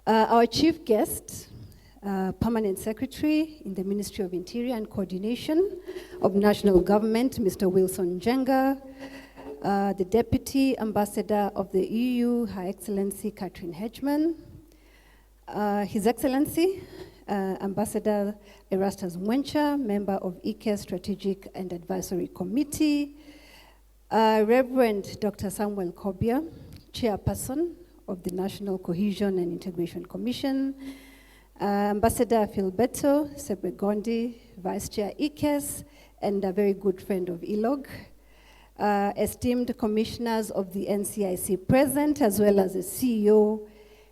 Our chief guest, Permanent Secretary in the Ministry of Interior and Coordination of National Government, Mr. Wilson Njega, the Deputy Ambassador of the EU, Her Excellency Katrin Hagemann, His Excellency, Ambassador Erastus Mwencha, member of ECES Strategic and Advisory Committee, Reverend Dr. Samuel Kobia, Chairperson of the National Cohesion and Integration Commission, Ambassador Filiberto, Sebregondi, Vice Chair ECES, and a very good friend of ELOG, esteemed commissioners of the NCIC present, as well as the CEO,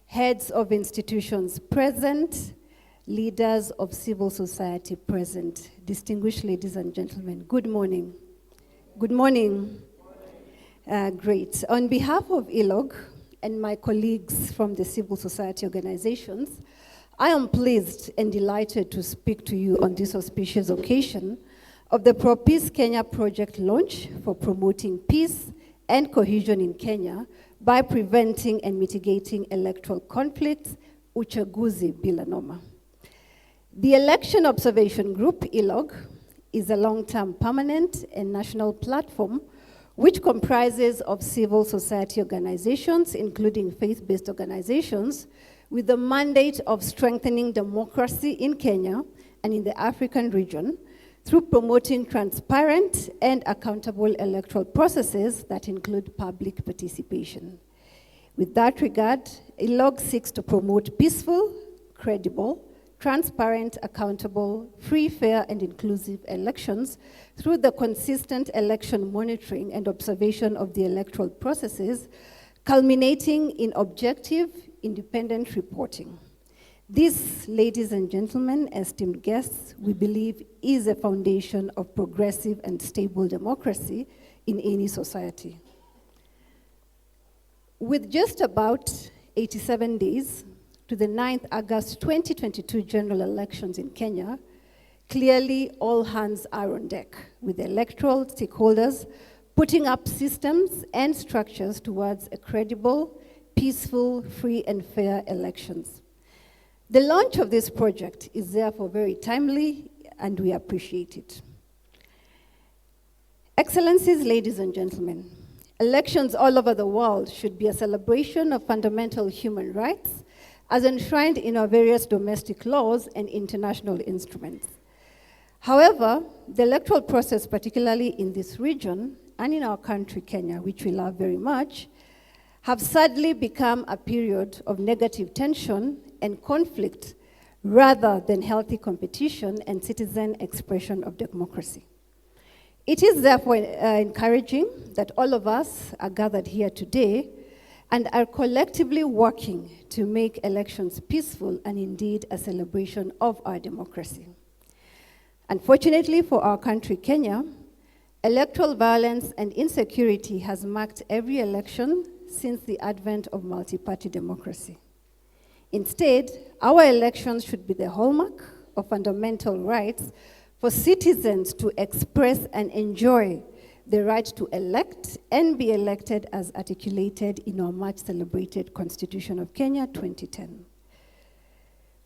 heads of institutions present, leaders of civil society present. Distinguished ladies and gentlemen, good morning. Good morning. Great. On behalf of ELOG and my colleagues from the civil society organizations, I am pleased and delighted to speak to you on this auspicious occasion of the Pro-Peace Kenya project launch for promoting peace and cohesion in Kenya by preventing and mitigating electoral conflicts, Uchaguzi Bila Noma. The Election Observation Group, ELOG, is a long-term permanent and national platform which comprises of civil society organizations, including faith-based organizations, with the mandate of strengthening democracy in Kenya and in the African region through promoting transparent and accountable electoral processes that include public participation. With that regard, ELOG seeks to promote peaceful, credible, transparent, accountable, free, fair, and inclusive elections through the consistent election monitoring and observation of the electoral processes, culminating in objective, independent reporting. This, ladies and gentlemen, esteemed guests, we believe is a foundation of progressive and stable democracy in any society. With just about 87 days to the 9th August 2022 general elections in Kenya, clearly all hands are on deck, with electoral stakeholders putting up systems and structures towards a credible, peaceful, free, and fair elections. The launch of this project is therefore very timely, and we appreciate it. Excellencies, ladies and gentlemen, elections all over the world should be a celebration of fundamental human rights as enshrined in our various domestic laws and international instruments. However, the electoral process, particularly in this region and in our country, Kenya, which we love very much, have sadly become a period of negative tension and conflict rather than healthy competition and citizen expression of democracy. It is therefore encouraging that all of us are gathered here today and are collectively working to make elections peaceful and indeed a celebration of our democracy. Unfortunately for our country, Kenya, electoral violence and insecurity has marked every election since the advent of multi-party democracy. Instead, our elections should be the hallmark of fundamental rights for citizens to express and enjoy the right to elect and be elected as articulated in our much celebrated Constitution of Kenya 2010.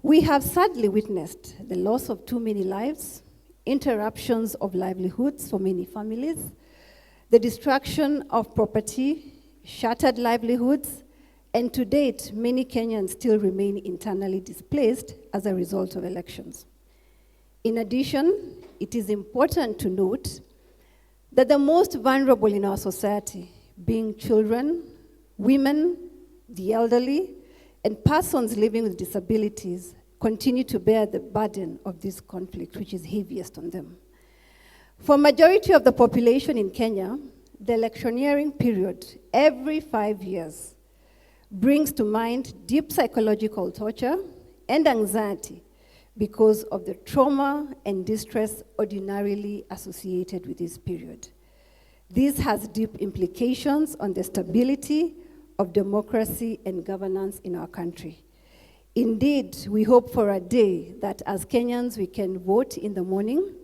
We have sadly witnessed the loss of too many lives, interruptions of livelihoods for many families, the destruction of property, shattered livelihoods, and to date, many Kenyans still remain internally displaced as a result of elections. In addition, it is important to note that the most vulnerable in our society, being children, women, the elderly, and persons living with disabilities, continue to bear the burden of this conflict, which is heaviest on them. For majority of the population in Kenya, the electioneering period every 5 years brings to mind deep psychological torture and anxiety because of the trauma and distress ordinarily associated with this period. This has deep implications on the stability of democracy and governance in our country. Indeed, we hope for a day that as Kenyans we can vote in the morning,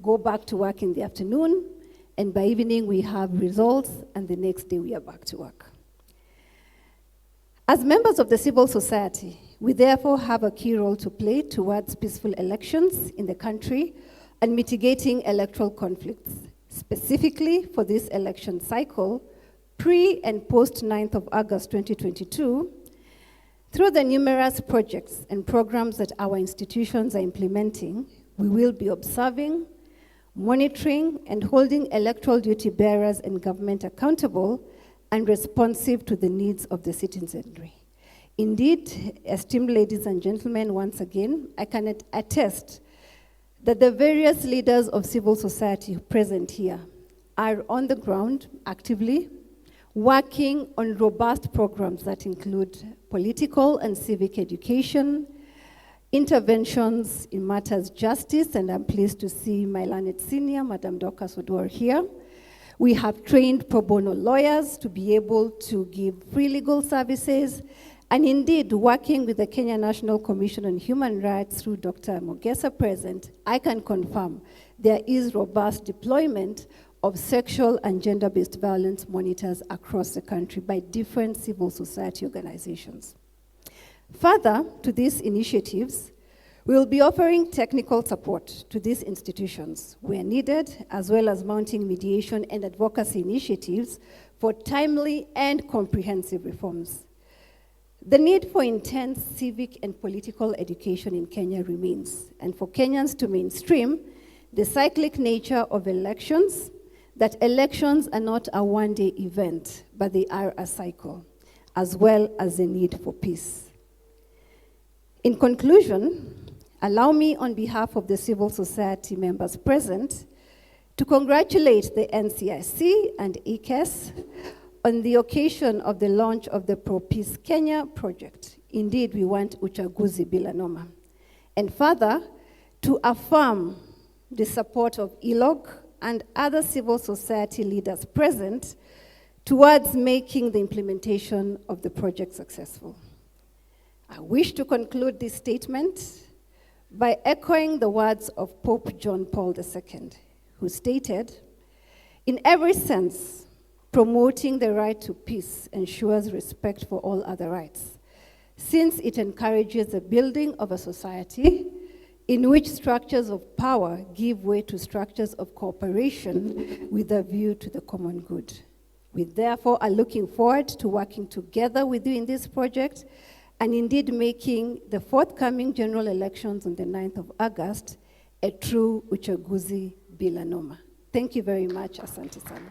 go back to work in the afternoon, and by evening we have results, and the next day we are back to work. As members of the civil society, we therefore have a key role to play towards peaceful elections in the country and mitigating electoral conflicts, specifically for this election cycle, pre and post 9th of August 2022, through the numerous projects and programs that our institutions are implementing. We will be observing, monitoring, and holding electoral duty bearers and government accountable and responsive to the needs of the citizenry. Indeed, esteemed ladies and gentlemen, once again, I can attest that the various leaders of civil society present here are on the ground actively working on robust programs that include political and civic education, interventions in matters justice, and I'm pleased to see my learned senior, Madam Dorcas Odwar, here. We have trained pro bono lawyers to be able to give free legal services, and indeed, working with the Kenya National Commission on Human Rights through Dr. Mogesa present, I can confirm there is robust deployment of sexual and gender-based violence monitors across the country by different civil society organizations. Further to these initiatives, we will be offering technical support to these institutions where needed, as well as mounting mediation and advocacy initiatives for timely and comprehensive reforms. The need for intense civic and political education in Kenya remains, and for Kenyans to mainstream the cyclic nature of elections, that elections are not a one-day event, but they are a cycle, as well as the need for peace. In conclusion, allow me on behalf of the civil society members present to congratulate the NCIC and ECES on the occasion of the launch of the Pro-Peace Kenya project. Indeed, we want Uchaguzi Bila Noma. And further, to affirm the support of ELOG and other civil society leaders present towards making the implementation of the project successful. I wish to conclude this statement by echoing the words of Pope John Paul II, who stated, "In every sense, promoting the right to peace ensures respect for all other rights, since it encourages the building of a society in which structures of power give way to structures of cooperation with a view to the common good." We therefore are looking forward to working together with you in this project and indeed making the forthcoming general elections on the 9th of August a true Uchaguzi Bila Noma. Thank you very much. Asante sana.